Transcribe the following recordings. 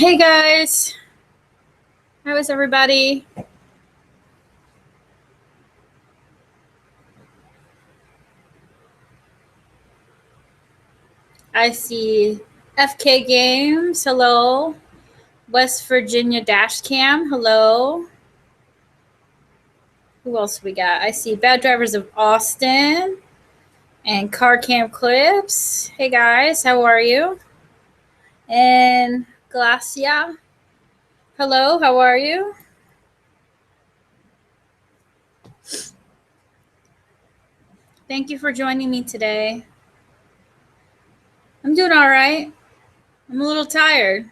Hey guys, how is everybody? I see FK Games, hello. West Virginia Dash Cam, hello. Who else we got? I see Bad Drivers of Austin and Car Cam Clips. Hey guys, how are you? And Glacia, hello, how are you? Thank you for joining me today. I'm doing all right. I'm a little tired. I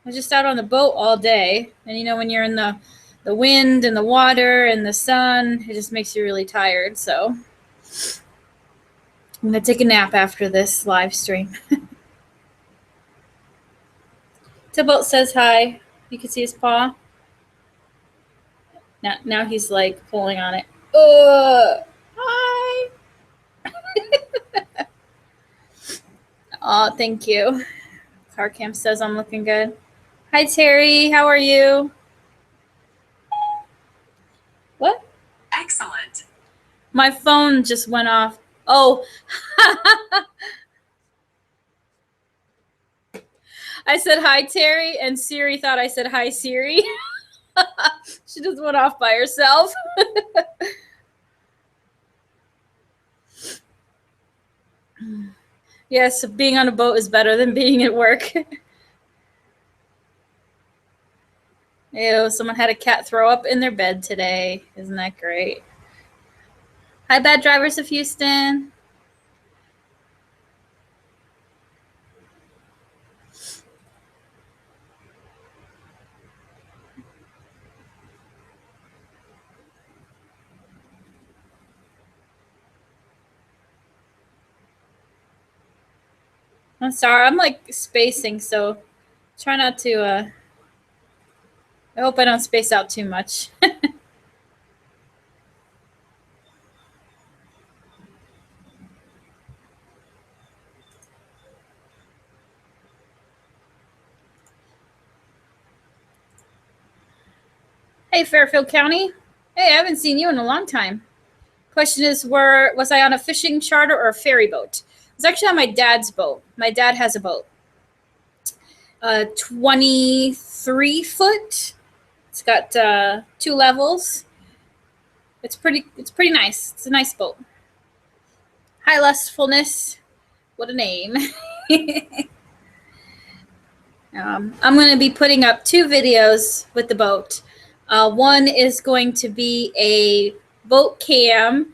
was just out on the boat all day. And you know, when you're in the wind and the water and the sun, it just makes you really tired. So I'm going to take a nap after this live stream. Tybalt says hi. You can see his paw. Now he's like pulling on it. Hi. Oh, thank you. Car Cam says I'm looking good. Hi, Terry. How are you? What? Excellent. My phone just went off. Oh. I said hi, Terry, and Siri thought I said hi, Siri. She just went off by herself. Yes, being on a boat is better than being at work. Ew, someone had a cat throw up in their bed today. Isn't that great? Hi, Bad Drivers of Houston. I'm sorry, I'm like spacing, so try not to, I hope I don't space out too much. Hey, Fairfield County. Hey, I haven't seen you in a long time. Question is, was I on a fishing charter or a ferry boat? I was actually on my dad's boat. My dad has a boat. 23 foot. It's got 2 levels. It's pretty nice. It's a nice boat. Hi, Lustfulness. What a name. I'm going to be putting up 2 videos with the boat. One is going to be a boat cam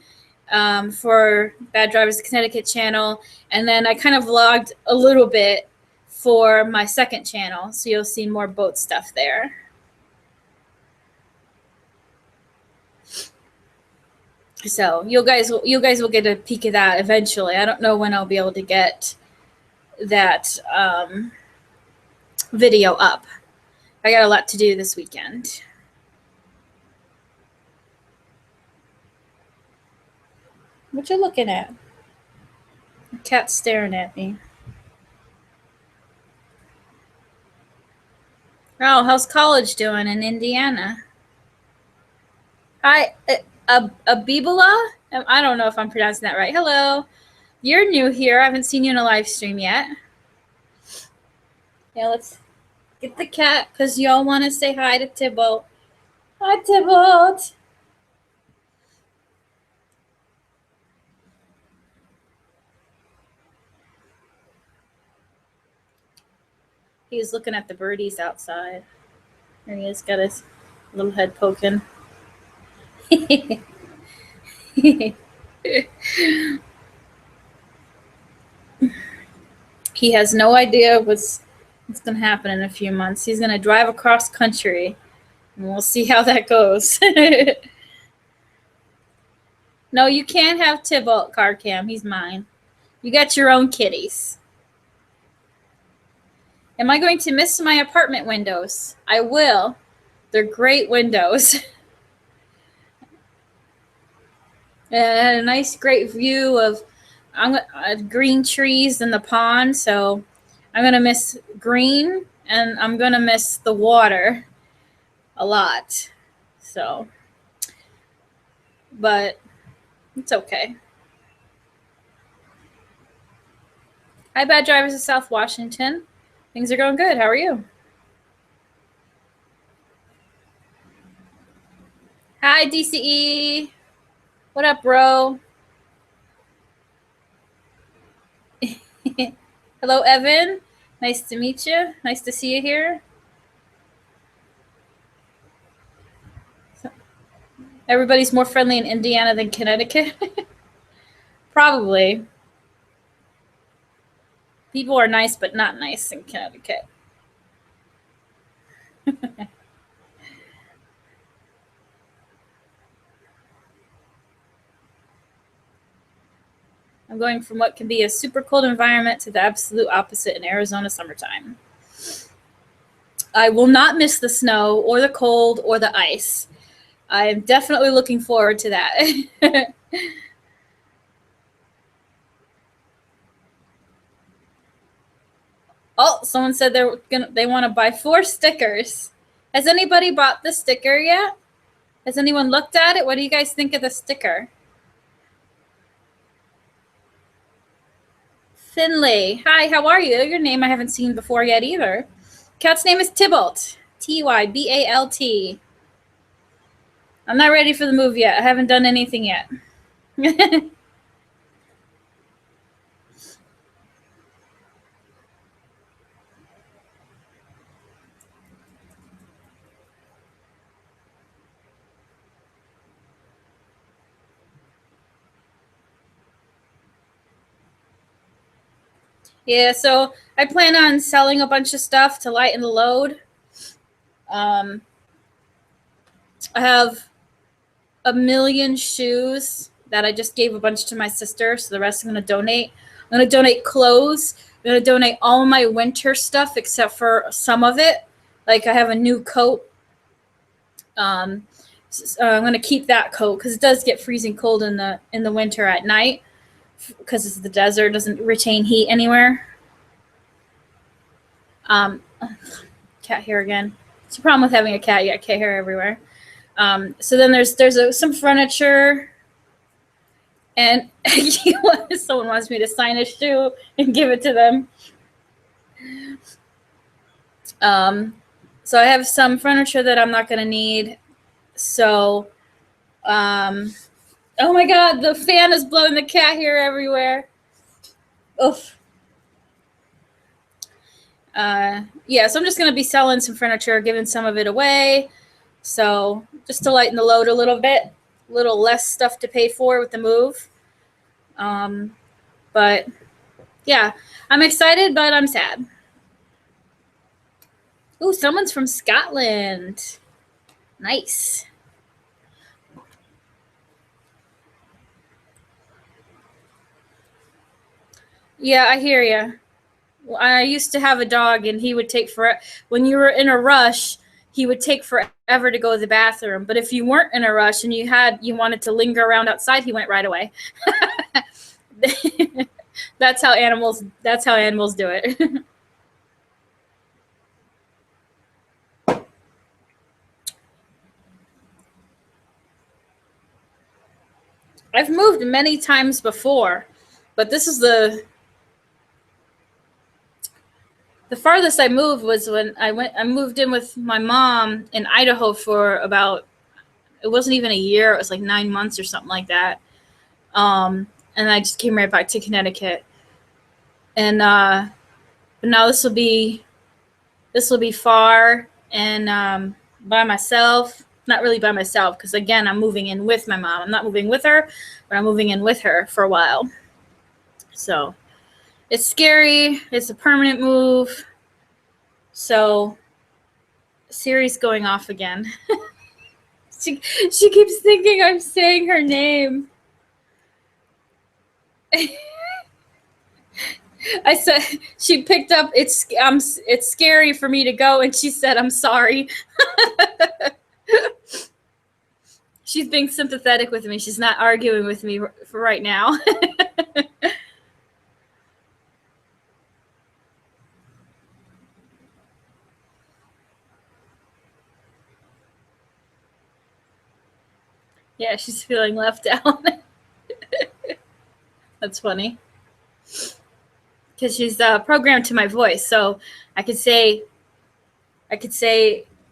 for Bad Drivers Connecticut channel, and then I kind of vlogged a little bit for my second channel, so you'll see more boat stuff there. So you guys will get a peek of that eventually. I don't know when I'll be able to get that video up. I got a lot to do this weekend. What you looking at? The cat's staring at me. Oh, how's college doing in Indiana? Hi, Abibula? I don't know if I'm pronouncing that right. Hello. You're new here. I haven't seen you in a live stream yet. Yeah, let's get the cat because y'all want to say hi to Tybalt. Hi, Tybalt. He's looking at the birdies outside. There he is, got his little head poking. He has no idea what's going to happen in a few months. He's going to drive across country, and we'll see how that goes. No, you can't have Tybalt, Car Cam. He's mine. You got your own kitties. Am I going to miss my apartment windows? I will. They're great windows. And a nice, great view of green trees in the pond. So I'm going to miss green and I'm going to miss the water a lot. So, but it's okay. Hi, Bad Drivers of South Washington. Things are going good. How are you? Hi, DCE. What up, bro? Hello, Evan. Nice to meet you. Nice to see you here. Everybody's more friendly in Indiana than Connecticut. Probably. People are nice, but not nice in Connecticut. I'm going from what can be a super cold environment to the absolute opposite in Arizona summertime. I will not miss the snow or the cold or the ice. I'm definitely looking forward to that. Oh, someone said they want to buy 4 stickers. Has anybody bought the sticker yet? Has anyone looked at it? What do you guys think of the sticker? Finley. Hi, how are you? Your name I haven't seen before yet either. Cat's name is Tybalt. Tybalt. I'm not ready for the move yet. I haven't done anything yet. Yeah, so I plan on selling a bunch of stuff to lighten the load. I have a million shoes that I just gave a bunch to my sister, so the rest I'm going to donate. I'm going to donate clothes. I'm going to donate all my winter stuff except for some of it. Like I have a new coat. I'm going to keep that coat because it does get freezing cold in the winter at night because it's the desert, doesn't retain heat anywhere. Cat hair again. It's the problem with having a cat. You got cat hair everywhere. So then there's some furniture, and someone wants me to sign a shoe and give it to them. So I have some furniture that I'm not going to need. So, oh my God, the fan is blowing the cat hair everywhere. Oof. Yeah, so I'm just going to be selling some furniture, giving some of it away. So just to lighten the load a little bit, a little less stuff to pay for with the move. But yeah, I'm excited, but I'm sad. Ooh, someone's from Scotland. Nice. Yeah, I hear you. I used to have a dog, and he would take forever. When you were in a rush, he would take forever to go to the bathroom. But if you weren't in a rush and you wanted to linger around outside, he went right away. That's how animals do it. I've moved many times before, but this is the farthest I moved was when I moved in with my mom in Idaho for about, it wasn't even a year, it was like 9 months or something like that. And I just came right back to Connecticut. And but now this will be far and by myself. Not really by myself, because again, I'm moving in with my mom. I'm not moving with her, but I'm moving in with her for a while. So it's scary. It's a permanent move. So Siri's going off again. she keeps thinking I'm saying her name. I said, she picked up, it's scary for me to go, and she said, I'm sorry. She's being sympathetic with me. She's not arguing with me for right now. Yeah, she's feeling left out. That's funny. Because she's programmed to my voice, so I could say,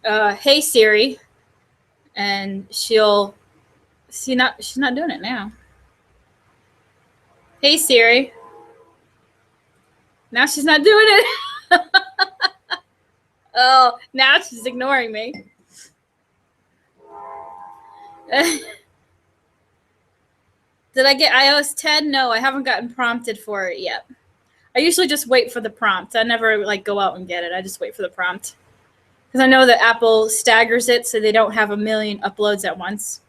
"Hey Siri," and she's not doing it now. Hey Siri. Now she's not doing it. Oh, now she's ignoring me. Did I get iOS 10? No, I haven't gotten prompted for it yet. I usually just wait for the prompt. I never like go out and get it. I just wait for the prompt. Because I know that Apple staggers it so they don't have a million uploads at once.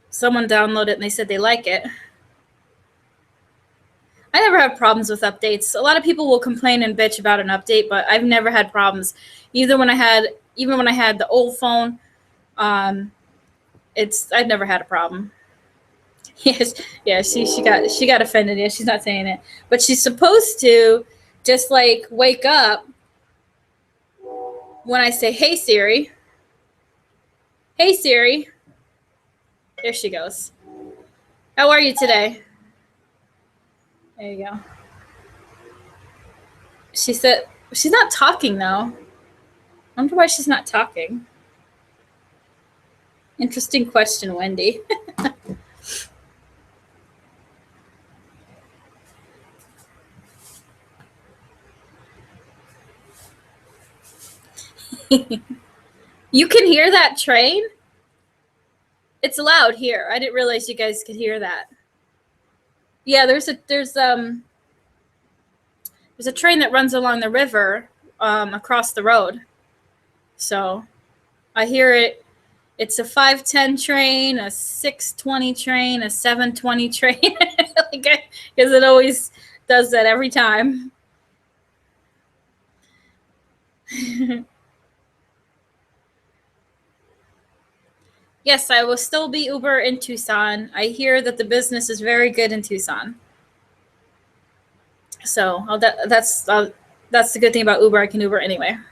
Someone downloaded it and they said they like it. I never have problems with updates. A lot of people will complain and bitch about an update, but I've never had problems. Even when I had the old phone, I've never had a problem. Yes, yeah, she got offended. Yeah, she's not saying it, but she's supposed to just like wake up when I say, "Hey Siri." Hey Siri. There she goes. How are you today? There you go. She said she's not talking though. I wonder why she's not talking. Interesting question, Wendy. You can hear that train? It's loud here. I didn't realize you guys could hear that. Yeah, there's a train that runs along the river across the road. So I hear it. It's a 5:10 train, a 6:20 train, a 7:20 train. Because it always does that every time. Yes, I will still be Uber in Tucson. I hear that the business is very good in Tucson. So that's the good thing about Uber. I can Uber anywhere.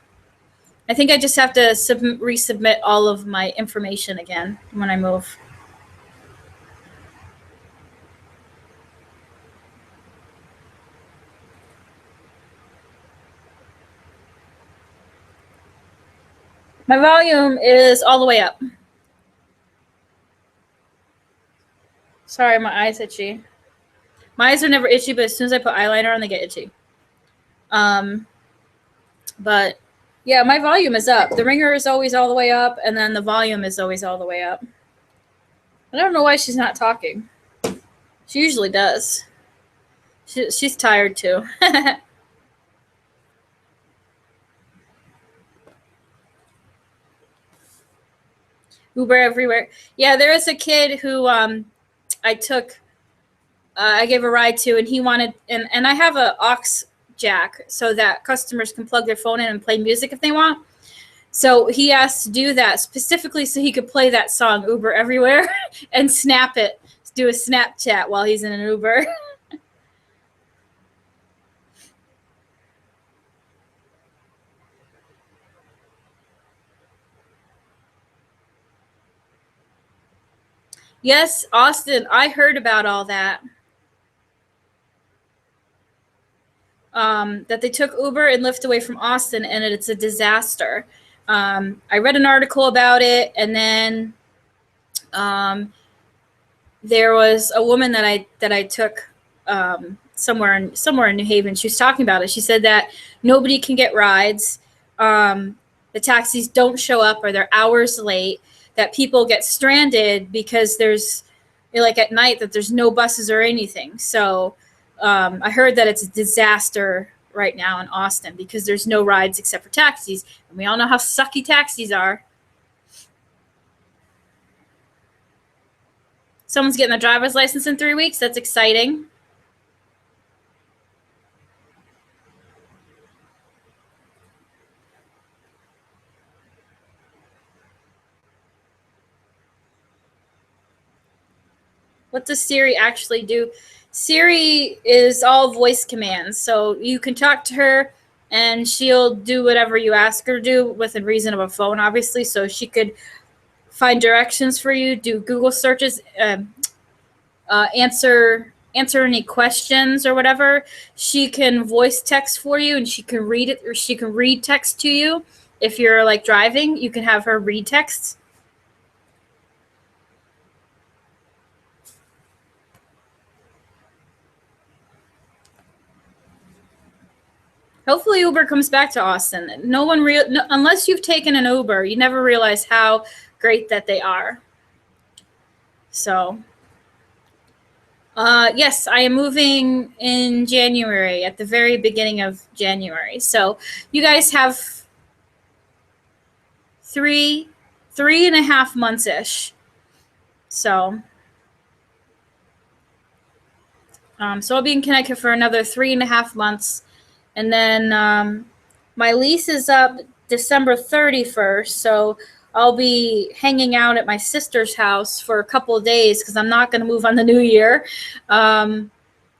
I think I just have to resubmit all of my information again when I move. My volume is all the way up. Sorry, my eyes itchy. My eyes are never itchy, but as soon as I put eyeliner on, they get itchy. But yeah, my volume is up. The ringer is always all the way up, and then the volume is always all the way up. I don't know why she's not talking. She usually does. She's tired too. Uber everywhere. Yeah, there is a kid who I gave a ride to, and he wanted, and I have a aux jack so that customers can plug their phone in and play music if they want. So he asked to do that specifically so he could play that song Uber Everywhere and snap it, do a Snapchat while he's in an Uber. Yes, Austin, I heard about all that. That they took Uber and Lyft away from Austin, and it's a disaster. I read an article about it, and then there was a woman that I took somewhere in New Haven. She was talking about it. She said that nobody can get rides. The taxis don't show up, or they're hours late. That people get stranded because there's like at night that there's no buses or anything. So I heard that it's a disaster right now in Austin because there's no rides except for taxis, and we all know how sucky taxis are. Someone's getting a driver's license in 3 weeks. That's exciting. What does Siri actually do? Siri is all voice commands. So you can talk to her and she'll do whatever you ask her to do within reason of a phone, obviously. So she could find directions for you, do Google searches, answer any questions or whatever. She can voice text for you, and she can read it, or she can read text to you. If you're like driving, you can have her read text. Hopefully Uber comes back to Austin. No one unless you've taken an Uber, you never realize how great that they are. So yes, I am moving in January, at the very beginning of January. So you guys have 3.5 months ish. So so I'll be in Connecticut for another 3.5 months, and then my lease is up December 31st. So I'll be hanging out at my sister's house for a couple of days because I'm not going to move on the new year. And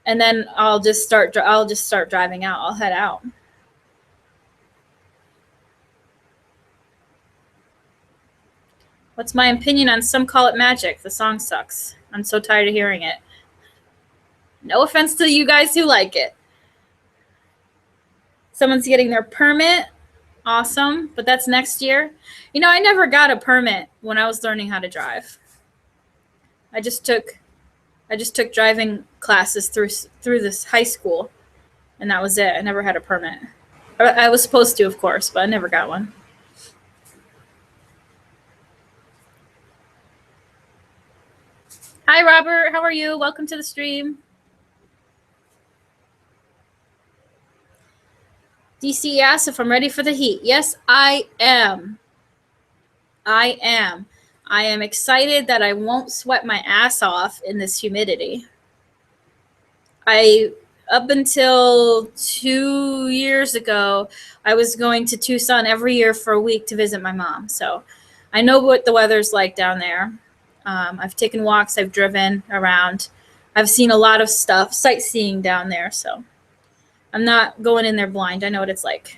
then I'll just start driving out. I'll head out. What's my opinion on Some Call It Magic? The song sucks. I'm so tired of hearing it. No offense to you guys who like it. Someone's getting their permit. Awesome. But that's next year. You know, I never got a permit when I was learning how to drive. I just took driving classes through this high school, and that was it. I never had a permit. I was supposed to, of course, but I never got one. Hi, Robert. How are you? Welcome to the stream. DC asks if I'm ready for the heat. Yes, I am. I am excited that I won't sweat my ass off in this humidity. Up until 2 years ago, I was going to Tucson every year for a week to visit my mom. So I know what the weather's like down there. I've taken walks. I've driven around. I've seen a lot of stuff, sightseeing down there. So I'm not going in there blind. I know what it's like.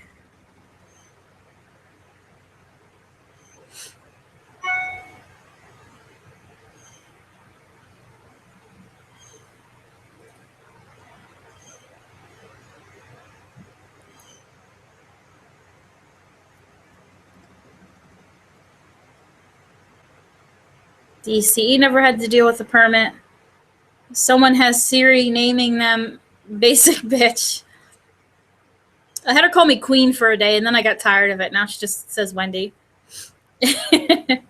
DC never had to deal with a permit. Someone has Siri naming them basic bitch. I had her call me Queen for a day, and then I got tired of it. Now she just says Wendy. I've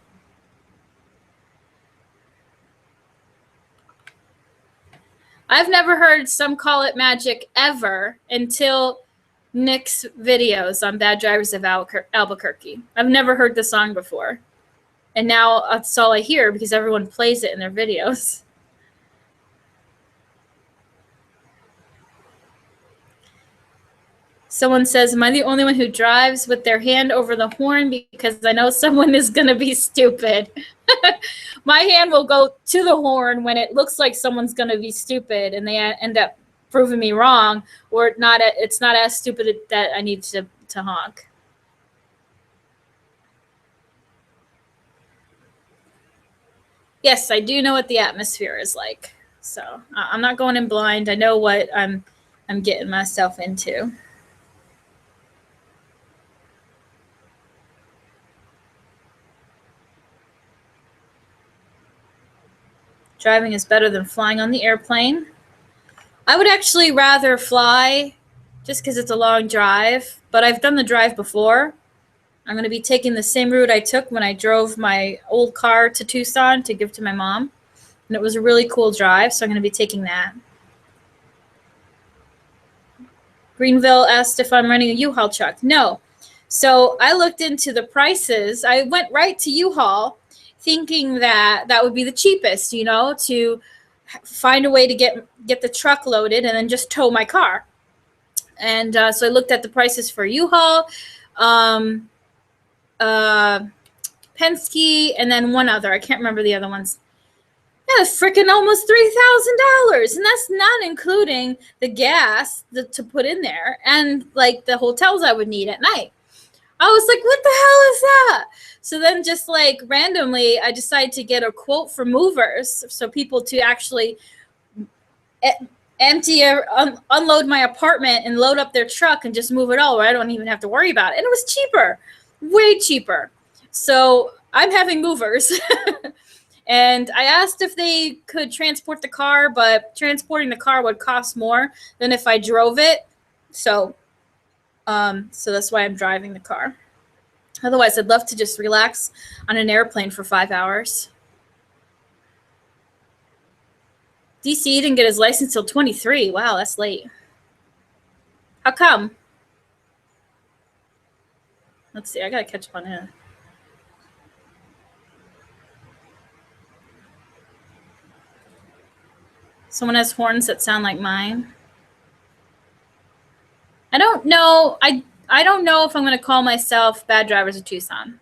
never heard Some Call It Magic ever until Nick's videos on Bad Drivers of Albuquerque. I've never heard the song before. And now that's all I hear because everyone plays it in their videos. Someone says, am I the only one who drives with their hand over the horn because I know someone is going to be stupid? My hand will go to the horn when it looks like someone's going to be stupid and they end up proving me wrong, or it's not as stupid that I need to honk. Yes, I do know what the atmosphere is like. So I'm not going in blind. I know what I'm getting myself into. Driving is better than flying on the airplane. I would actually rather fly just because it's a long drive, but I've done the drive before. I'm going to be taking the same route I took when I drove my old car to Tucson to give to my mom. And it was a really cool drive, so I'm going to be taking that. Greenville asked if I'm renting a U-Haul truck. No. So I looked into the prices. I went right to U-Haul thinking that would be the cheapest, to find a way to get the truck loaded and then just tow my car. And so I looked at the prices for U-Haul, Penske, and then one other. I can't remember the other ones. Yeah, freaking almost $3,000, and that's not including the gas to put in there and like the hotels I would need at night. I was like, what the hell is that? So then just like randomly, I decided to get a quote for movers, so people to actually empty unload my apartment and load up their truck and just move it all, where I don't even have to worry about it. And it was cheaper, way cheaper. So I'm having movers. And I asked if they could transport the car, but transporting the car would cost more than if I drove it. So that's why I'm driving the car. Otherwise, I'd love to just relax on an airplane for 5 hours. DC didn't get his license till 23. Wow, that's late. How come? Let's see. I gotta catch up on him. Someone has horns that sound like mine. I don't know. I don't know if I'm going to call myself Bad Drivers of Tucson.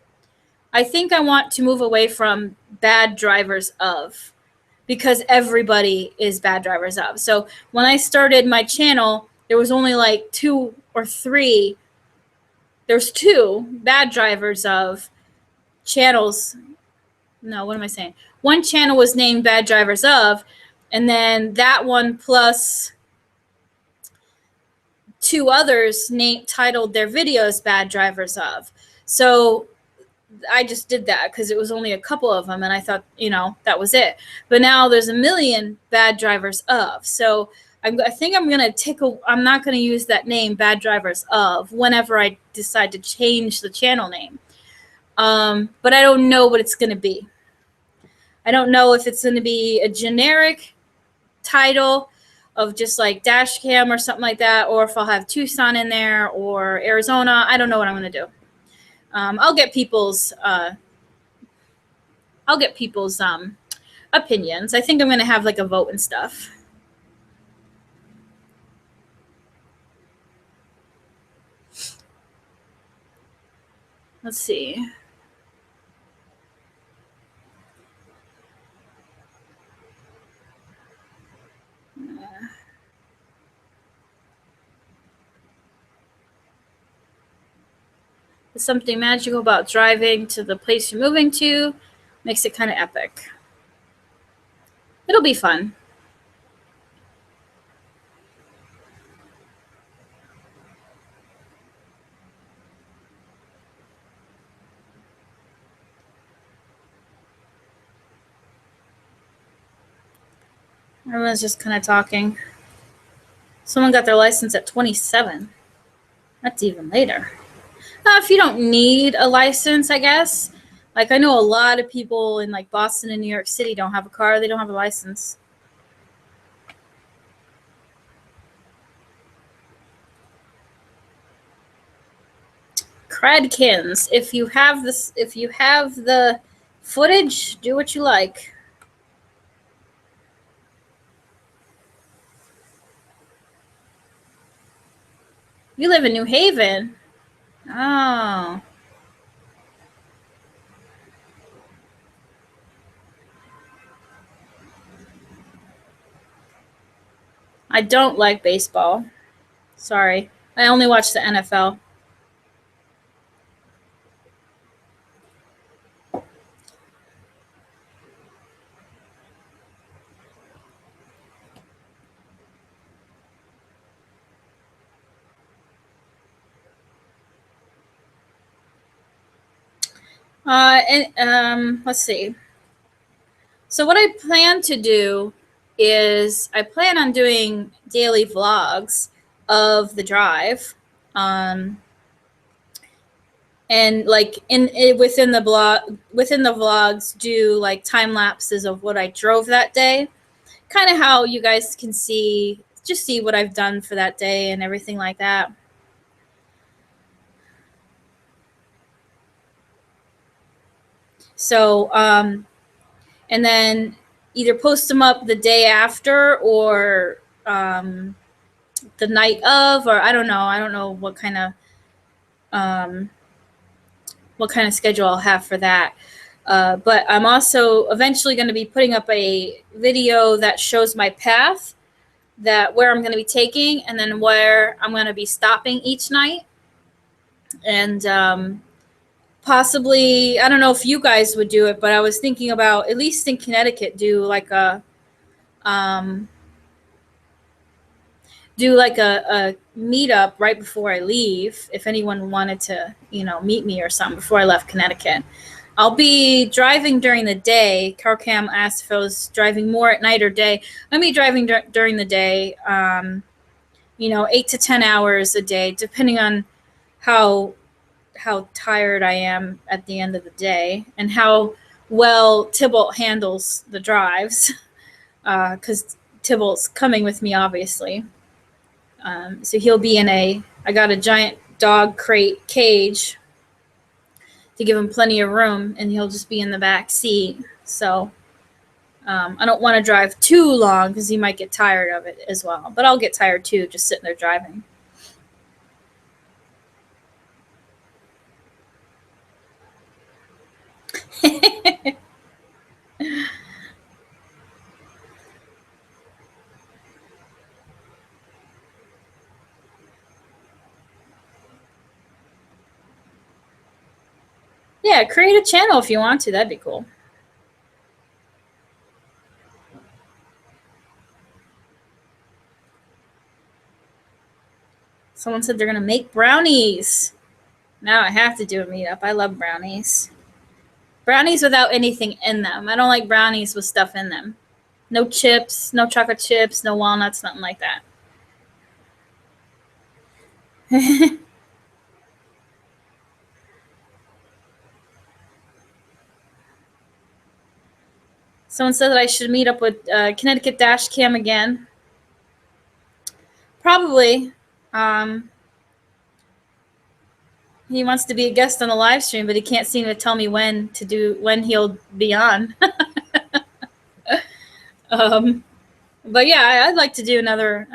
I think I want to move away from Bad Drivers of, because everybody is Bad Drivers of. So when I started my channel, there was only like 2 or 3. There's 2 Bad Drivers of channels. No, what am I saying? One channel was named Bad Drivers of, and then that one plus 2 others titled their videos Bad Drivers of. So I just did that because it was only a couple of them, and I thought, that was it. But now there's a million Bad Drivers of. So I think I'm going to I'm not going to use that name, Bad Drivers of, whenever I decide to change the channel name. But I don't know what it's going to be. I don't know if it's going to be a generic title of just like dash cam or something like that, or if I'll have Tucson in there or Arizona. I don't know what I'm going to do. I'll get people's opinions. I think I'm going to have like a vote and stuff. Let's see. There's something magical about driving to the place you're moving to. Makes it kind of epic. It'll be fun. Everyone's just kind of talking. Someone got their license at 27. That's even later. If you don't need a license, I guess. Like, I know a lot of people in like Boston and New York City don't have a car. They don't have a license. Cradkins, if you have the footage, do what you like. You live in New Haven. Oh. I don't like baseball. Sorry. I only watch the NFL. Let's see. So what I plan to do is I plan on doing daily vlogs of the drive, and like within the vlogs do like time lapses of what I drove that day, kind of how you guys can see what I've done for that day and everything like that. So, and then either post them up the day after or the night of, or I don't know what kind of schedule I'll have for that. But I'm also eventually going to be putting up a video that shows my path, that where I'm going to be taking, and then where I'm going to be stopping each night. And possibly, I don't know if you guys would do it, but I was thinking about, at least in Connecticut, um, do like a meetup right before I leave, if anyone wanted to, meet me or something before I left Connecticut. I'll be driving during the day. CarCam asked if I was driving more at night or day. I'm going to be driving during the day, 8 to 10 hours a day, depending on how tired I am at the end of the day and how well Tybalt handles the drives, because Tybalt's coming with me, obviously. So he'll be I got a giant dog crate cage to give him plenty of room, and he'll just be in the back seat. So I don't want to drive too long because he might get tired of it as well. But I'll get tired too, just sitting there driving. Yeah, create a channel if you want to. That'd be cool. Someone said they're going to make brownies. Now I have to do a meetup. I love brownies. Brownies without anything in them. I don't like brownies with stuff in them. No chips, no chocolate chips, no walnuts, nothing like that. Someone said that I should meet up with Connecticut Dash Cam again. Probably. He wants to be a guest on the live stream, but he can't seem to tell me when he'll be on. But yeah, I'd like to do another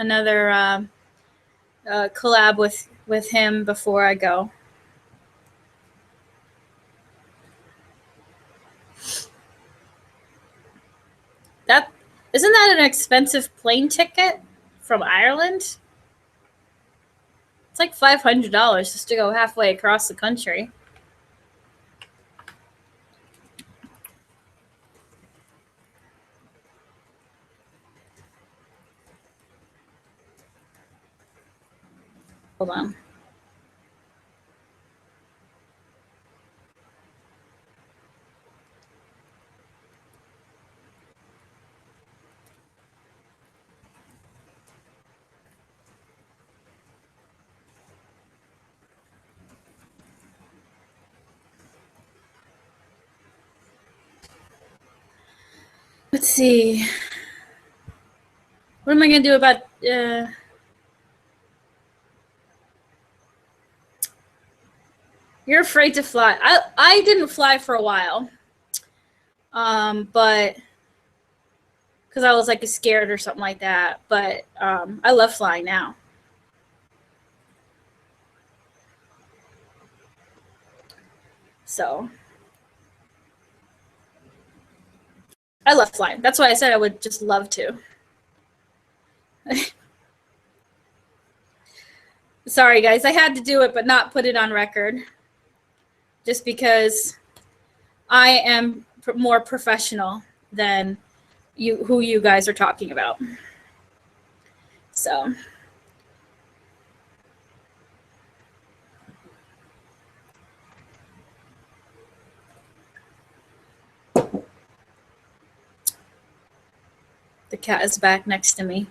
collab with him before I go. Isn't that an expensive plane ticket from Ireland? It's like $500 just to go halfway across the country. Hold on. Let's see. What am I going to do about... You're afraid to fly. I didn't fly for a while. But... because I was like scared or something like that. But I love flying now. So... I love flying. That's why I said I would just love to. Sorry, guys. I had to do it, but not put it on record. Just because I am more professional than who you guys are talking about. So... the cat is back next to me.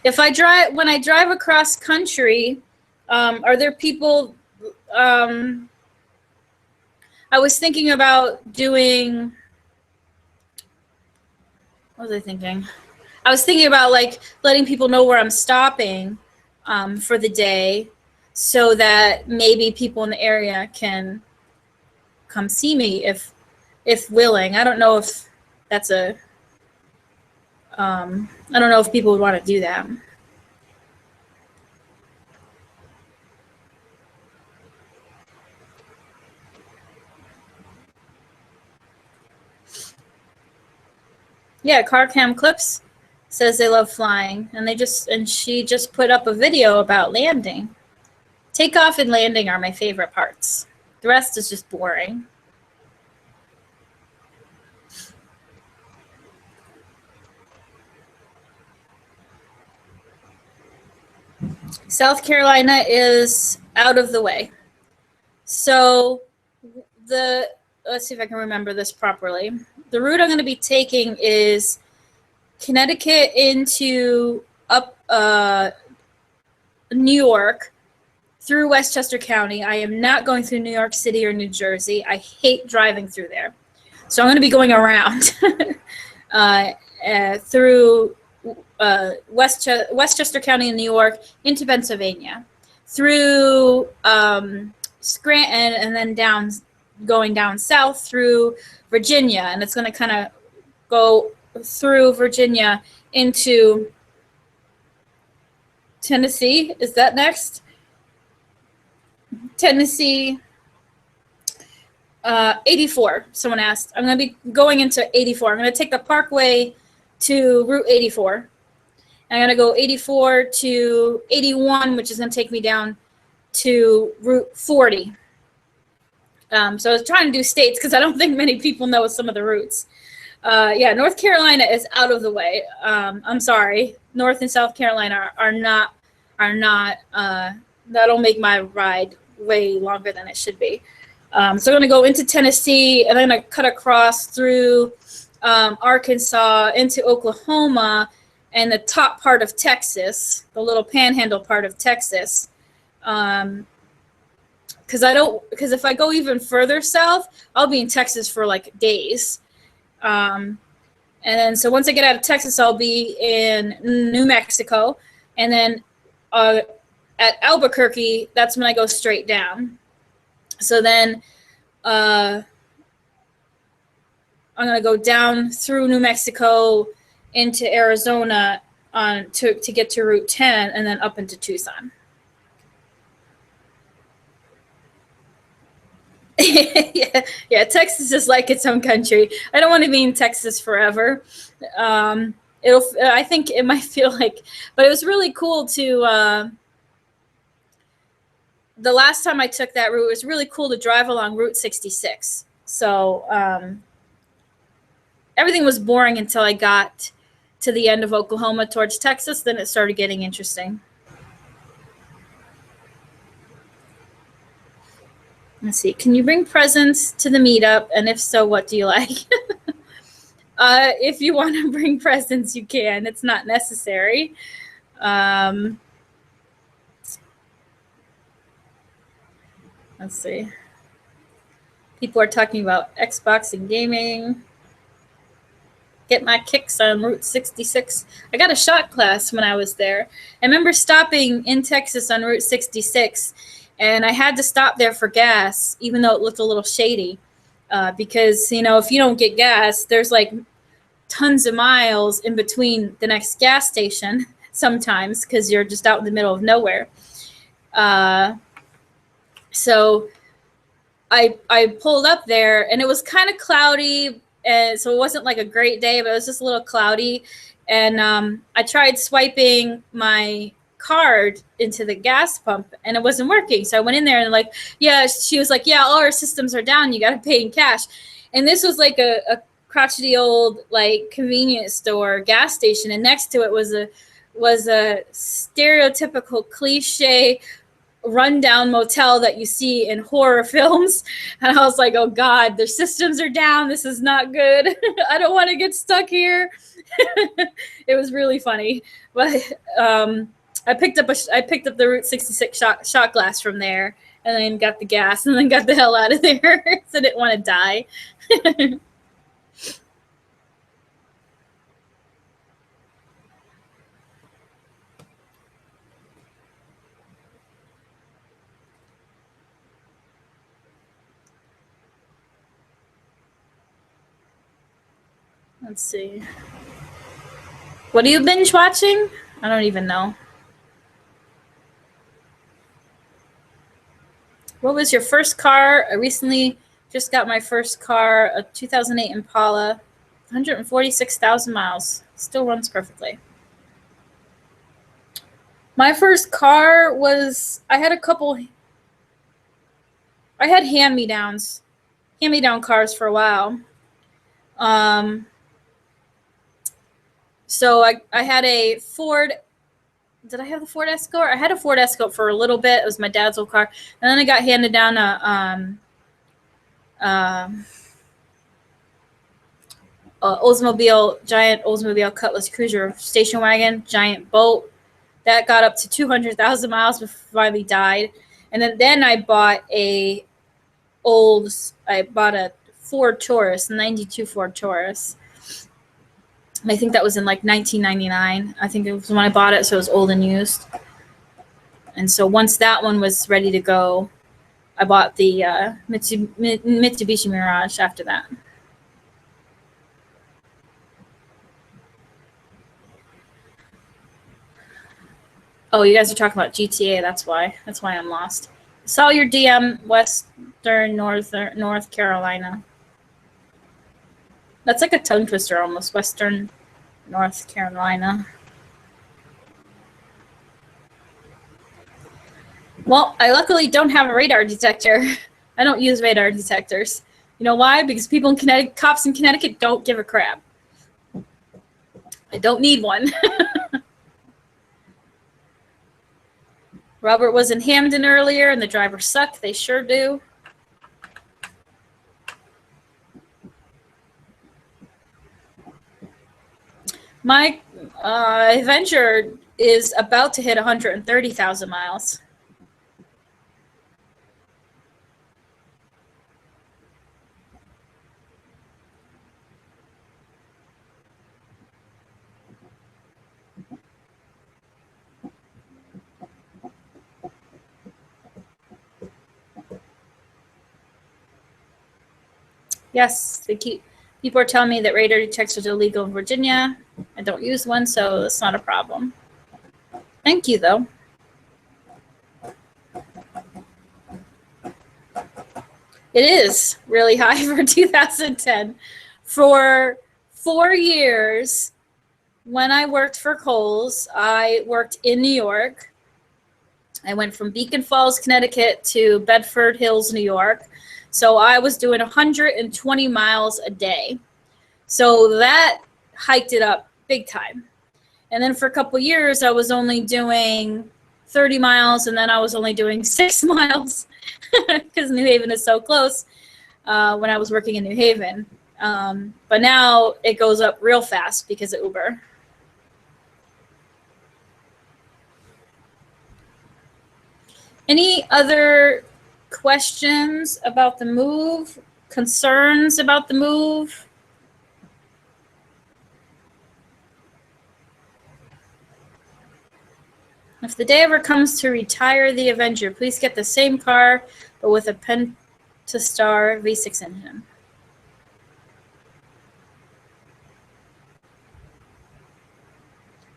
When I drive across country, are there people, I was thinking about doing, what was I thinking? I was thinking about like letting people know where I'm stopping for the day, so that maybe people in the area can come see me if willing. I don't know if that's I don't know if people would want to do that. Yeah, Car Cam Clips says they love flying, and she just put up a video about landing. Takeoff and landing are my favorite parts. The rest is just boring. South Carolina is out of the way. So let's see if I can remember this properly. The route I'm going to be taking is Connecticut into up New York through Westchester County. I am not going through New York City or New Jersey. I hate driving through there. So I'm going to be going around through Westchester County in New York into Pennsylvania, through Scranton, and then going down south through Virginia. And it's going to kind of go through Virginia into Tennessee. Is that next? Tennessee. 84, someone asked. I'm going to be going into 84. I'm going to take the Parkway to Route 84. I'm going to go 84 to 81, which is going to take me down to Route 40. So I was trying to do states because I don't think many people know some of the routes. Yeah, North Carolina is out of the way. I'm sorry. North and South Carolina are not, that'll make my ride way longer than it should be. So I'm going to go into Tennessee, and I'm going to cut across through Arkansas into Oklahoma and the top part of Texas, the little panhandle part of Texas. Because if I go even further south, I'll be in Texas for like days. And then so once I get out of Texas, I'll be in New Mexico, and then at Albuquerque, that's when I go straight down. So then I'm going to go down through New Mexico into Arizona to get to Route 10, and then up into Tucson. yeah, Texas is like its own country. I don't want to be in Texas forever. I think it might feel like, but it was really cool to, the last time I took that route, it was really cool to drive along Route 66. So everything was boring until I got to the end of Oklahoma towards Texas. Then it started getting interesting. Let's see. Can you bring presents to the meetup? And if so, what do you like? If you want to bring presents, you can. It's not necessary. Let's see. People are talking about Xbox and gaming. Get my kicks on Route 66. I got a shot class when I was there. I remember stopping in Texas on Route 66, and I had to stop there for gas, even though it looked a little shady. Because, if you don't get gas, there's like tons of miles in between the next gas station sometimes because you're just out in the middle of nowhere. So I pulled up there, and it was kind of cloudy, and so it wasn't like a great day, but it was just a little cloudy. And I tried swiping my card into the gas pump, and it wasn't working. So I went in there, and she was like, yeah, all our systems are down. You got to pay in cash. And this was like a crotchety old like convenience store gas station, and next to it was a stereotypical cliche rundown motel that you see in horror films. And I was like, oh God, their systems are down. This is not good. I don't want to get stuck here. It was really funny. But I picked up the Route 66 shot glass from there, and then got the gas, and then got the hell out of there. So I didn't want to die. Let's see. What are you binge watching? I don't even know. What was your first car? I recently just got my first car, a 2008 Impala. 146,000 miles. Still runs perfectly. My first car was, I had hand-me-downs, hand-me-down cars for a while. So I had a Ford. Did I have the Ford Escort? I had a Ford Escort for a little bit. It was my dad's old car. And then I got handed down giant Oldsmobile Cutlass Cruiser station wagon, giant boat. That got up to 200,000 miles before it finally died. And then I bought a Ford Taurus, 92 Ford Taurus. And I think that was in like 1999. I think it was when I bought it, so it was old and used. And so once that one was ready to go, I bought the Mitsubishi Mirage after that. Oh, you guys are talking about GTA. That's why I'm lost. Saw your DM, Western North Carolina. That's like a tongue twister almost. Western North Carolina. Well, I luckily don't have a radar detector. I don't use radar detectors. You know why? Because cops in Connecticut don't give a crap. I don't need one. Robert was in Hamden earlier, and the drivers suck. They sure do. My Avenger is about to hit 130,000 miles. Yes, people are telling me that radar detectors are illegal in Virginia. I don't use one, so it's not a problem. Thank you, though. It is really high for 2010. For 4 years, when I worked for Kohl's, I worked in New York. I went from Beacon Falls, Connecticut to Bedford Hills, New York. So I was doing 120 miles a day. So that hiked it up big time. And then for a couple of years, I was only doing 30 miles, and then I was only doing 6 miles because New Haven is so close when I was working in New Haven. But now it goes up real fast because of Uber. Any other questions about the move? Concerns about the move? If the day ever comes to retire the Avenger, please get the same car, but with a Pentastar V6 engine.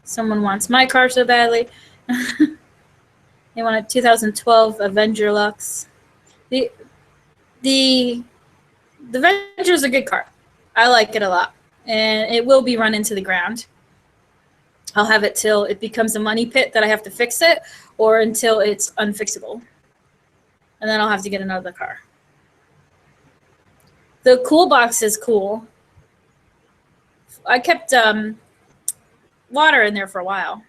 Someone wants my car so badly. They want a 2012 Avenger Lux. The Avenger is a good car. I like it a lot, and it will be run into the ground. I'll have it till it becomes a money pit that I have to fix it, or until it's unfixable. And then I'll have to get another car. The cool box is cool. I kept water in there for a while.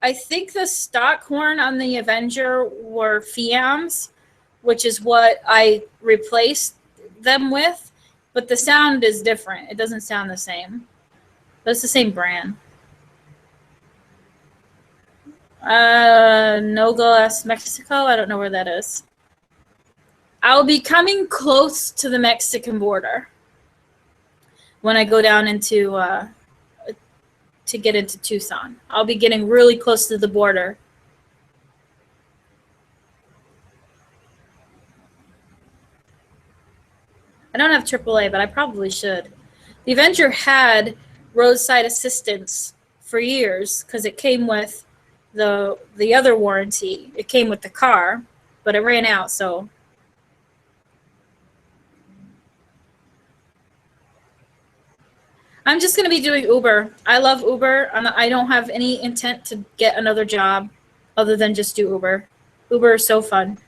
I think the stock horn on the Avenger were Fiams, which is what I replaced them with. But the sound is different. It doesn't sound the same. But it's the same brand. Nogales, Mexico. I don't know where that is. I'll be coming close to the Mexican border when I go down into to get into Tucson. I'll be getting really close to the border. I don't have AAA, but I probably should. The Avenger had roadside assistance for years because it came with the other warranty. It came with the car, but it ran out, so I'm just going to be doing Uber. I love Uber. I don't have any intent to get another job other than just do Uber. Uber is so fun.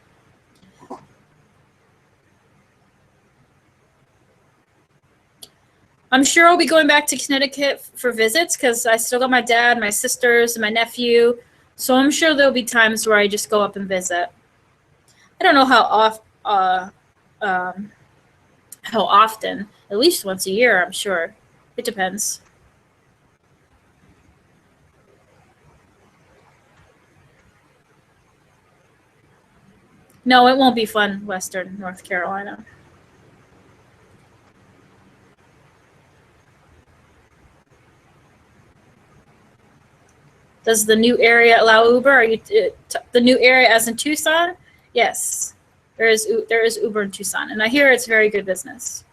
I'm sure I'll be going back to Connecticut for visits because I still got my dad, my sisters, and my nephew. So I'm sure there'll be times where I just go up and visit. I don't know how often. At least once a year, I'm sure. It depends. No, it won't be fun, Western North Carolina. Does the new area allow Uber? Are you the new area as in Tucson? Yes, there is Uber in Tucson, and I hear it's very good business.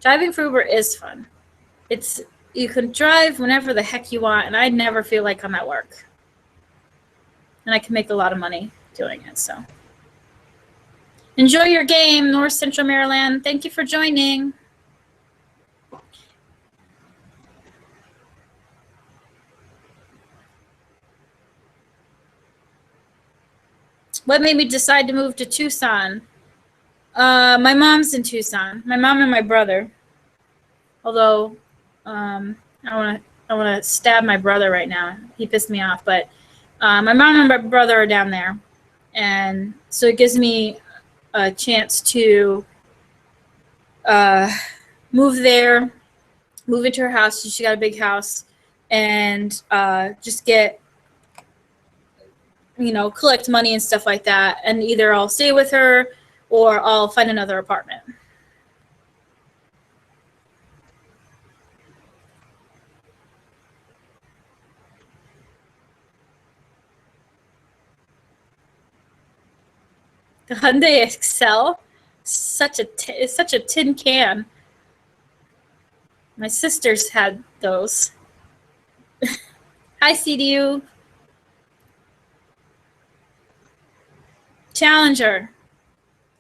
Driving for Uber is fun. You can drive whenever the heck you want, and I never feel like I'm at work. And I can make a lot of money doing it. So enjoy your game, North Central Maryland. Thank you for joining. What made me decide to move to Tucson? My mom's in Tucson. My mom and my brother. Although, I want to stab my brother right now. He pissed me off. But my mom and my brother are down there, and so it gives me a chance to move there, move into her house. She got a big house, and just get, collect money and stuff like that. And either I'll stay with her or I'll find another apartment. The Hyundai Excel, it's such a tin can. My sisters had those. Hi, CDU. Challenger.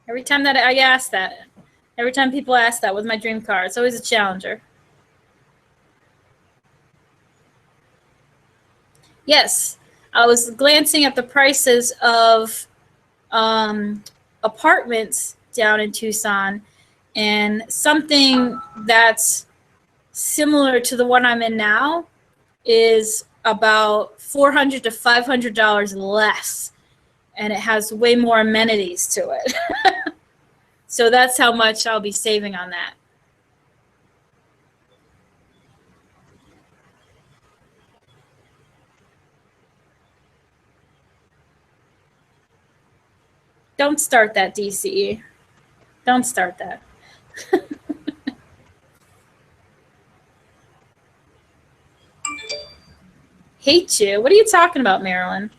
Every time that I ask that, every time people ask that with my dream car, it's always a Challenger. Yes, I was glancing at the prices of apartments down in Tucson, and something that's similar to the one I'm in now is about $400 to $500 less, and it has way more amenities to it. So that's how much I'll be saving on that. Don't start that, DCE. Don't start that. Hate you. What are you talking about, Marilyn?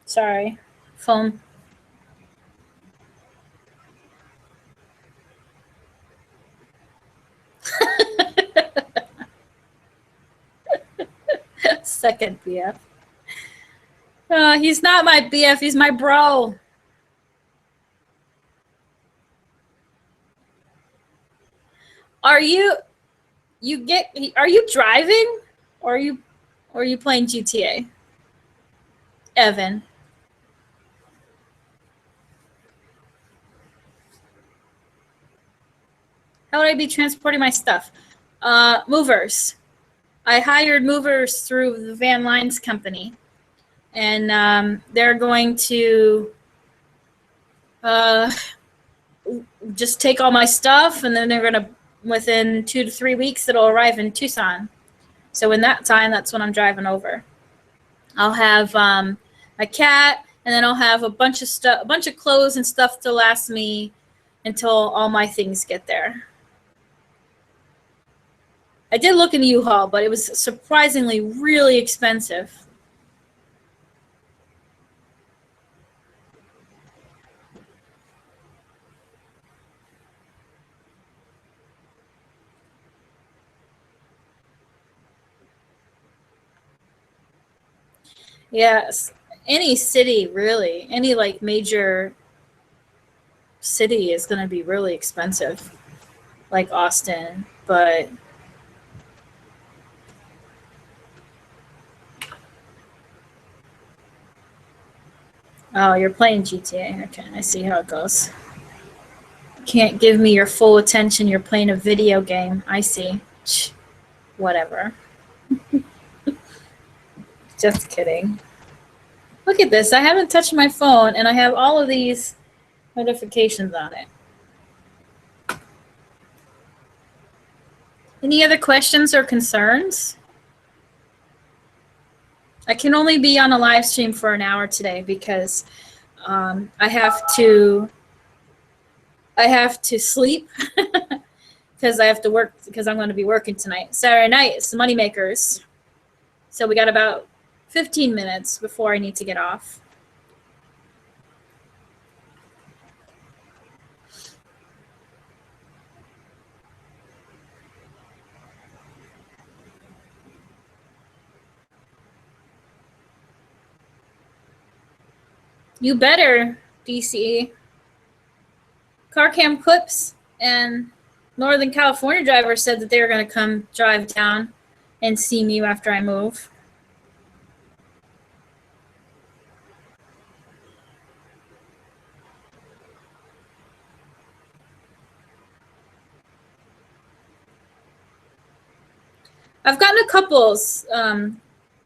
Sorry. Phone. Second BF. He's not my BF. He's my bro. Are you driving, or are you playing GTA? Evan. How would I be transporting my stuff? Movers. I hired movers through the Van Lines company, and they're going to just take all my stuff, and then they're going to, within 2 to 3 weeks, it'll arrive in Tucson. So in that time, that's when I'm driving over. I'll have a cat, and then I'll have a bunch of clothes and stuff to last me until all my things get there. I did look in the U-Haul, but it was surprisingly really expensive. Yes. Any city, really, any like major city is going to be really expensive, like Austin. But oh, you're playing GTA. Okay, I see how it goes. Can't give me your full attention. You're playing a video game. I see. Whatever. Just kidding. Look at this. I haven't touched my phone, and I have all of these notifications on it. Any other questions or concerns? I can only be on a live stream for an hour today because I have to sleep because I have to work because I'm going to be working tonight. Saturday night, it's the Moneymakers. So we got about 15 minutes before I need to get off. You better, DCE. Car cam clips and Northern California driver said that they were going to come drive down and see me after I move. I've gotten a couples.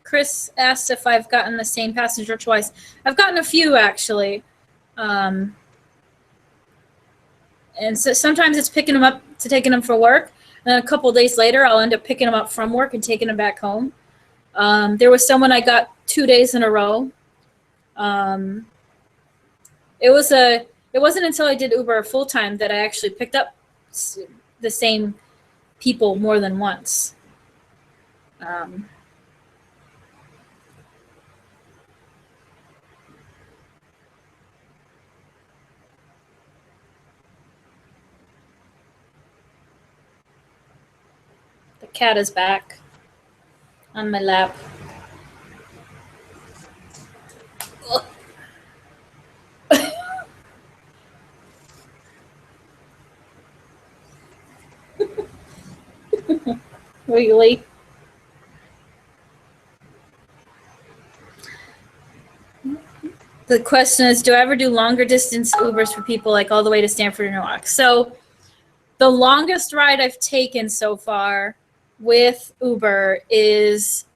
Chris asked if I've gotten the same passenger twice. I've gotten a few, actually. And so sometimes it's picking them up to taking them for work. And then a couple of days later, I'll end up picking them up from work and taking them back home. There was someone I got 2 days in a row. It wasn't until I did Uber full time that I actually picked up the same people more than once. The cat is back on my lap. Really? The question is, do I ever do longer distance Ubers for people like all the way to Stanford and Newark? So the longest ride I've taken so far with Uber is,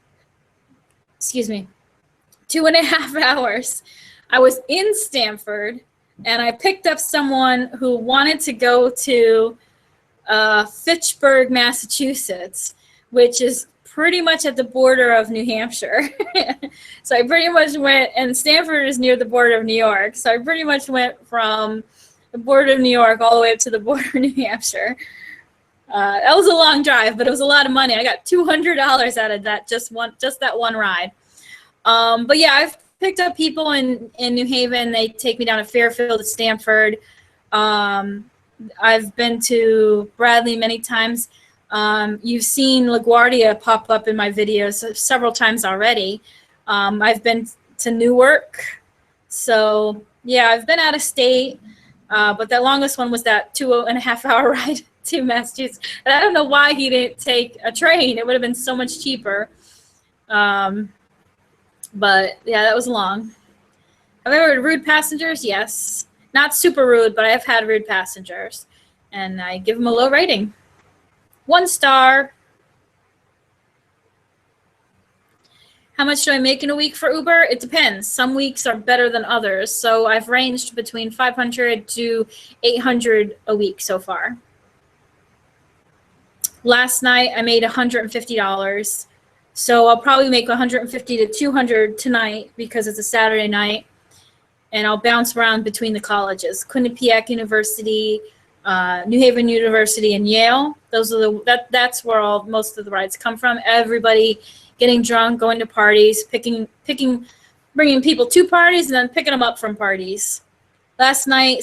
2.5 hours. I was in Stanford and I picked up someone who wanted to go to Fitchburg, Massachusetts, which is pretty much at the border of New Hampshire. So I pretty much went, and Stanford is near the border of New York. So I pretty much went from the border of New York all the way up to the border of New Hampshire. That was a long drive, but it was a lot of money. I got $200 out of that, just that one ride. But yeah, I've picked up people in New Haven. They take me down to Fairfield, to Stanford. I've been to Bradley many times. You've seen LaGuardia pop up in my videos several times already. I've been to Newark. So yeah, I've been out of state, but the longest one was that 2.5 hour ride to Massachusetts. And I don't know why he didn't take a train. It would have been so much cheaper. But yeah, that was long. Have I ever had rude passengers? Yes. Not super rude, but I've had rude passengers. And I give them a low rating. 1 star. How much do I make in a week for Uber? It depends. Some weeks are better than others. So I've ranged between 500 to 800 a week so far. Last night I made $150. So I'll probably make 150 to 200 tonight because it's a Saturday night. And I'll bounce around between the colleges. Quinnipiac University, New Haven University, and Yale. Those are that's where most of the rides come from. Everybody getting drunk, going to parties, bringing people to parties, and then picking them up from parties. Last night,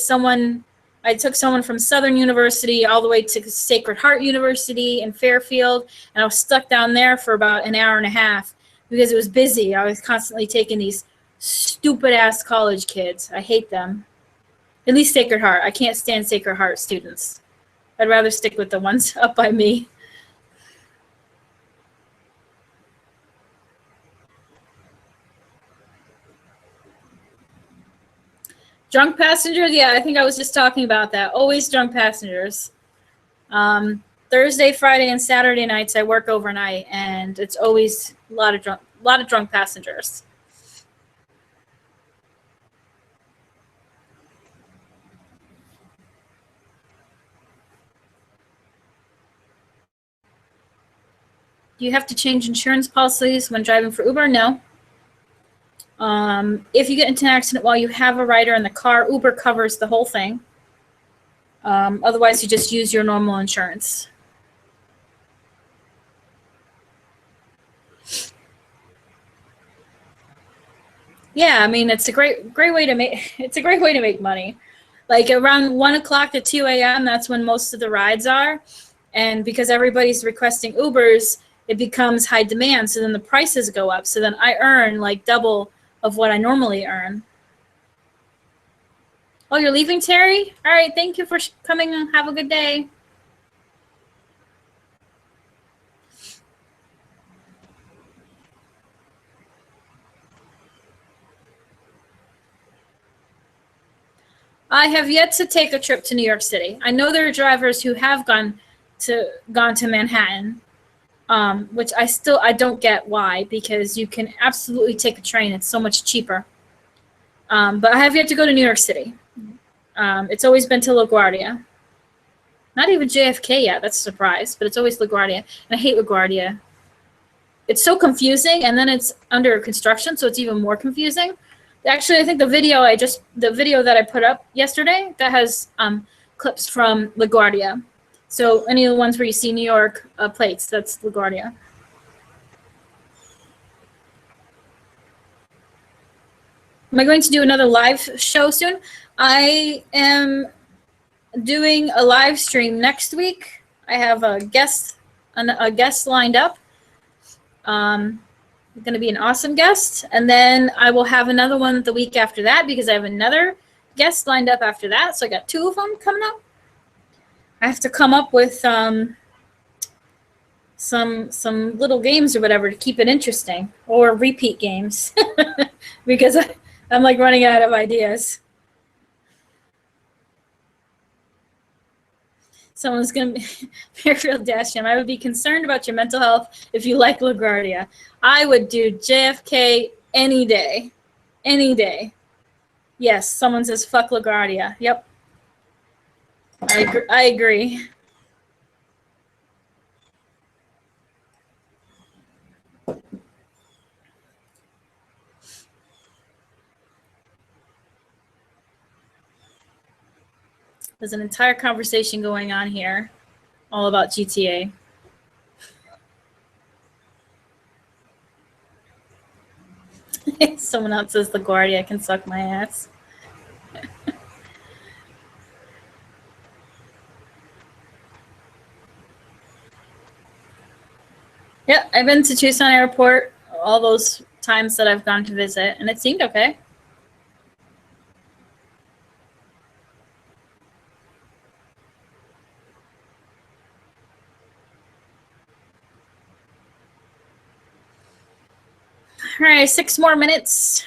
I took someone from Southern University all the way to Sacred Heart University in Fairfield, and I was stuck down there for about an hour and a half because it was busy. I was constantly taking these stupid ass college kids. I hate them. At least Sacred Heart. I can't stand Sacred Heart students. I'd rather stick with the ones up by me. Drunk passengers? Yeah, I think I was just talking about that. Always drunk passengers. Thursday, Friday, and Saturday nights I work overnight, and it's always a lot of drunk passengers. Do you have to change insurance policies when driving for Uber? No. If you get into an accident while you have a rider in the car, Uber covers the whole thing. Otherwise, you just use your normal insurance. Yeah, I mean it's a great way to make money. Like around 1 o'clock to 2 a.m. That's when most of the rides are, and because everybody's requesting Ubers, it becomes high demand. So then the prices go up. So then I earn like double of what I normally earn. Oh, you're leaving, Terry? All right, thank you for coming and have a good day. I have yet to take a trip to New York City. I know there are drivers who have gone to Manhattan, which I don't get why, because you can absolutely take a train. It's so much cheaper. But I have yet to go to New York City. It's always been to LaGuardia. Not even JFK yet. That's a surprise, but it's always LaGuardia. And I hate LaGuardia. It's so confusing, and then it's under construction, so it's even more confusing. Actually, I think the video that I put up yesterday, that has clips from LaGuardia. So any of the ones where you see New York plates, that's LaGuardia. Am I going to do another live show soon? I am doing a live stream next week. I have a guest lined up. Going to be an awesome guest, and then I will have another one the week after that because I have another guest lined up after that. So I got 2 of them coming up. I have to come up with some little games or whatever to keep it interesting, or repeat games because I'm like running out of ideas. Someone's going to be Fairfield Dasham. I would be concerned about your mental health if you like LaGuardia. I would do JFK any day. Any day. Yes, someone says fuck LaGuardia. Yep. I agree. There's an entire conversation going on here all about GTA. Someone else says LaGuardia can suck my ass. Yeah, I've been to Tucson Airport all those times that I've gone to visit, and it seemed okay. All right, 6 more minutes.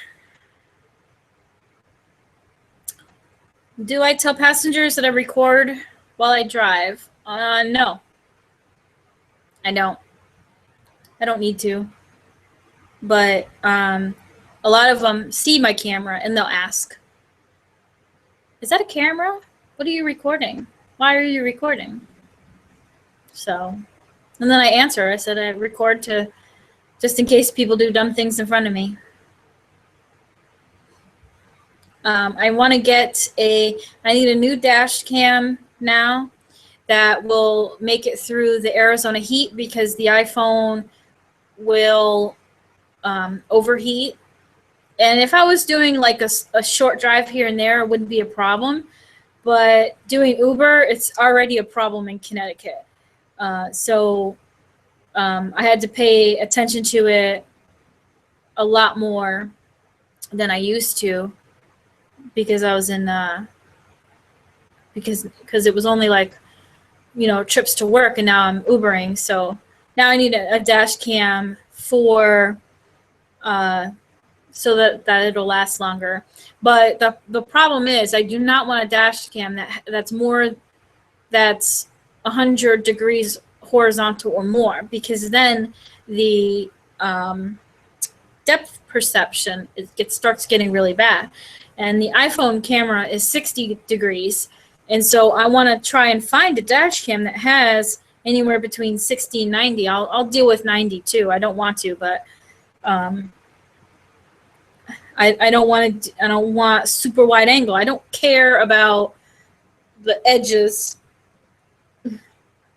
Do I tell passengers that I record while I drive? No. I don't. I don't need to. But a lot of them see my camera and they'll ask, is that a camera? What are you recording? Why are you recording? So, and then I answer. I said I record to just in case people do dumb things in front of me. I want to get I need a new dash cam now that will make it through the Arizona heat because the iPhone will overheat. And if I was doing like a short drive here and there, it wouldn't be a problem. But doing Uber, it's already a problem in Connecticut. So I had to pay attention to it a lot more than I used to because I was in because it was only like, you know, trips to work, and now I'm Ubering. So now I need a dash cam for so that it'll last longer. But the problem is I do not want a dash cam that's 100 degrees horizontal or more, because then the depth perception starts getting really bad. And the iPhone camera is 60 degrees. And so I want to try and find a dash cam that has anywhere between 60 and 90. I'll deal with 90 too. I don't want to, but I don't want super wide angle. I don't care about the edges.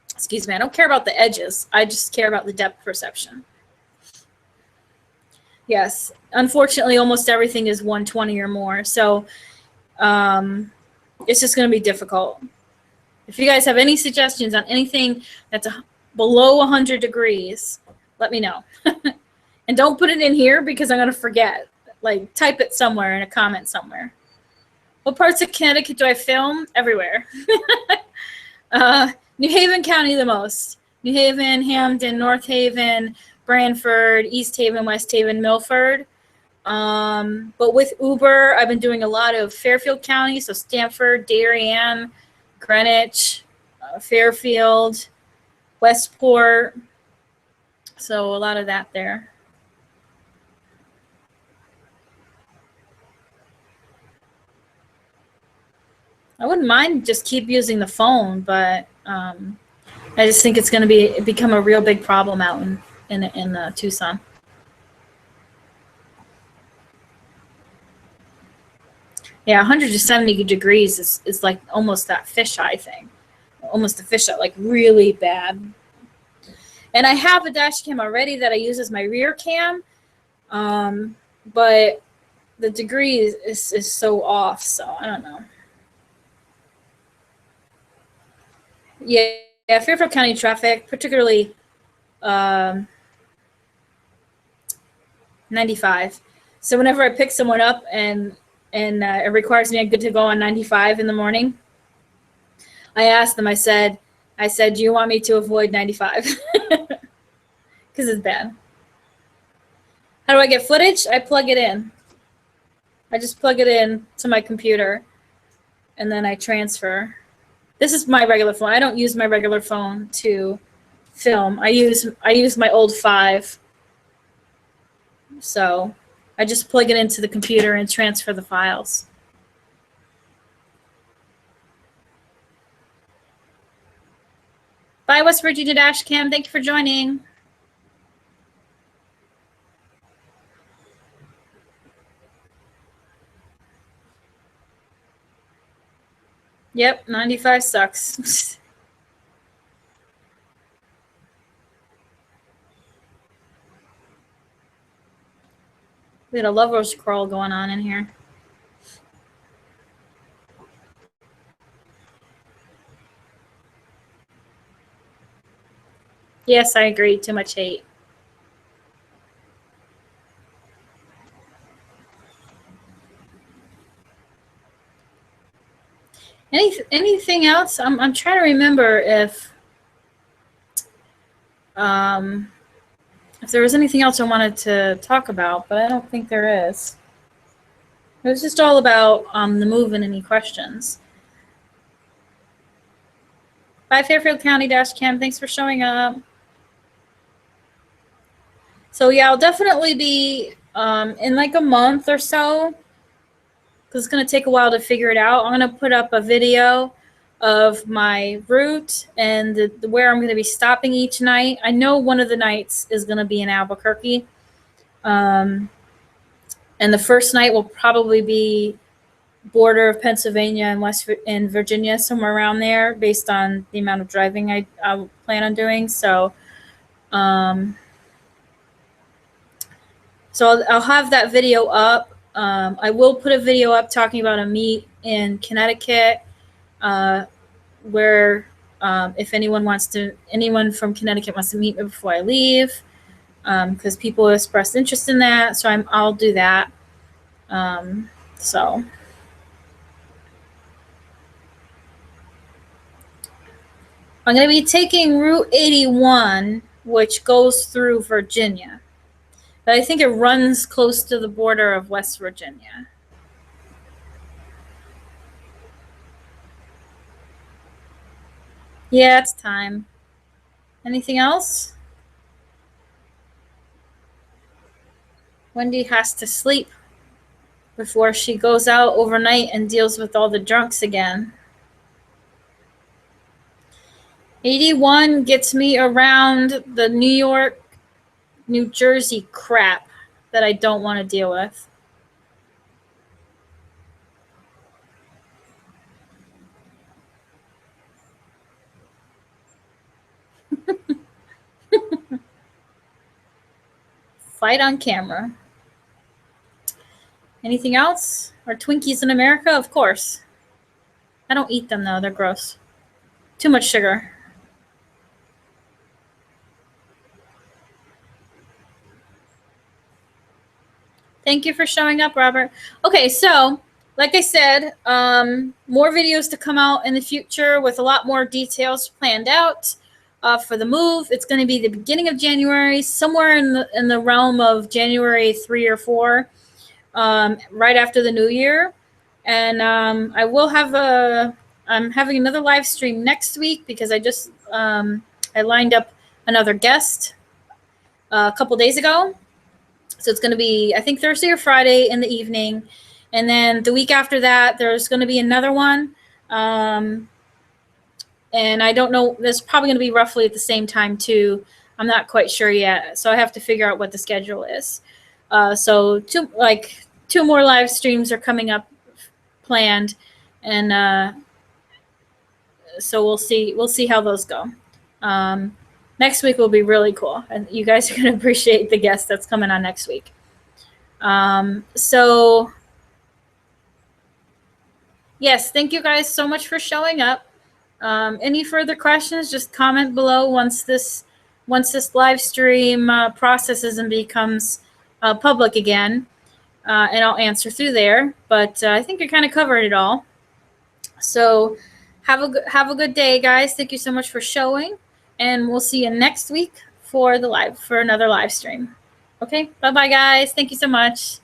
Excuse me. I don't care about the edges. I just care about the depth perception. Yes. Unfortunately, almost everything is 120 or more. So it's just going to be difficult. If you guys have any suggestions on anything that's below 100 degrees, let me know. And don't put it in here because I'm going to forget. Like, type it somewhere in a comment somewhere. What parts of Connecticut do I film? Everywhere. New Haven County the most. New Haven, Hampden, North Haven, Branford, East Haven, West Haven, Milford. But with Uber, I've been doing a lot of Fairfield County, so Stamford, Darien, Greenwich, Fairfield, Westport. So a lot of that there. I wouldn't mind just keep using the phone, but I just think it's going to become a real big problem out in Tucson. Yeah, 170 degrees is like almost that fisheye thing. Almost a fisheye, like really bad. And I have a dash cam already that I use as my rear cam, but the degree is so off, so I don't know. Yeah, Fairfield County traffic, particularly 95. So whenever I pick someone up and it requires me to go on 95 in the morning, I asked them, I said, do you want me to avoid 95? Because it's bad. How do I get footage? I plug it in. I just plug it in to my computer, and then I transfer. This is my regular phone. I don't use my regular phone to film. I use my old 5. So I just plug it into the computer and transfer the files. Bye, West Virginia Dash Cam. Thank you for joining. Yep, 95 sucks. We had a lover's crawl going on in here. Yes, I agree. Too much hate. Anything else? I'm trying to remember if there was anything else I wanted to talk about, but I don't think there is. It was just all about the move and any questions. Bye, Fairfield County Dash Cam. Thanks for showing up. So yeah, I'll definitely be in like a month or so, because it's going to take a while to figure it out. I'm going to put up a video of my route and where I'm going to be stopping each night. I know one of the nights is going to be in Albuquerque. And the first night will probably be border of Pennsylvania and Virginia, somewhere around there, based on the amount of driving I plan on doing. So I'll have that video up. I will put a video up talking about a meet in Connecticut, where if anyone from Connecticut wants to meet me before I leave. because people expressed interest in that. So I'll do that. So I'm going to be taking Route 81, which goes through Virginia. But I think it runs close to the border of West Virginia. Yeah, it's time. Anything else? Wendy has to sleep before she goes out overnight and deals with all the drunks again. 81 gets me around the New York, New Jersey crap that I don't want to deal with. Fight on camera. Anything else? Are Twinkies in America? Of course. I don't eat them though, they're gross. Too much sugar. Thank you for showing up, Robert. Okay, so like I said, more videos to come out in the future with a lot more details planned out for the move. It's going to be the beginning of January, somewhere in the realm of January 3 or 4, right after the new year. And I will have I'm having another live stream next week because I lined up another guest a couple days ago. So it's going to be, I think, Thursday or Friday in the evening. And then the week after that, there's going to be another one. And I don't know, there's probably going to be roughly at the same time too. I'm not quite sure yet. So I have to figure out what the schedule is. So two more live streams are coming up planned. And so we'll see how those go. Next week will be really cool, and you guys are going to appreciate the guest that's coming on next week. So yes, thank you guys so much for showing up. Any further questions, just comment below once this live stream processes and becomes public again, and I'll answer through there. But I think I kind of covered it all. So have a good day, guys. Thank you so much for showing. And we'll see you next week for another live stream. Okay, bye-bye, guys. Thank you so much.